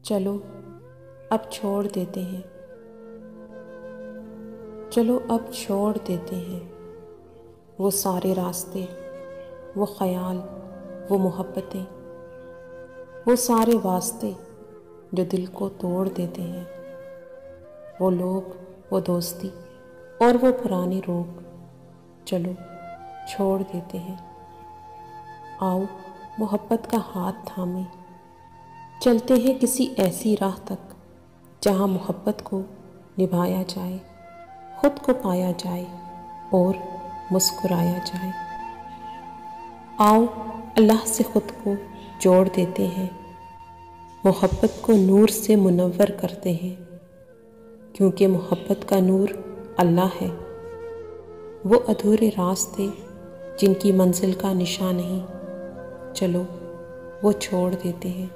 چلو اب چھوڑ دیتے ہیں، چلو اب چھوڑ دیتے ہیں وہ سارے راستے، وہ خیال، وہ محبتیں، وہ سارے واسطے جو دل کو توڑ دیتے ہیں، وہ لوگ، وہ دوستی اور وہ پرانے روگ، چلو چھوڑ دیتے ہیں۔ آؤ محبت کا ہاتھ تھامے چلتے ہیں کسی ایسی راہ تک جہاں محبت کو نبھایا جائے، خود کو پایا جائے اور مسکرایا جائے۔ آؤ اللہ سے خود کو جوڑ دیتے ہیں، محبت کو نور سے منور کرتے ہیں، کیونکہ محبت کا نور اللہ ہے۔ وہ ادھورے راستے جن کی منزل کا نشان نہیں، چلو وہ چھوڑ دیتے ہیں۔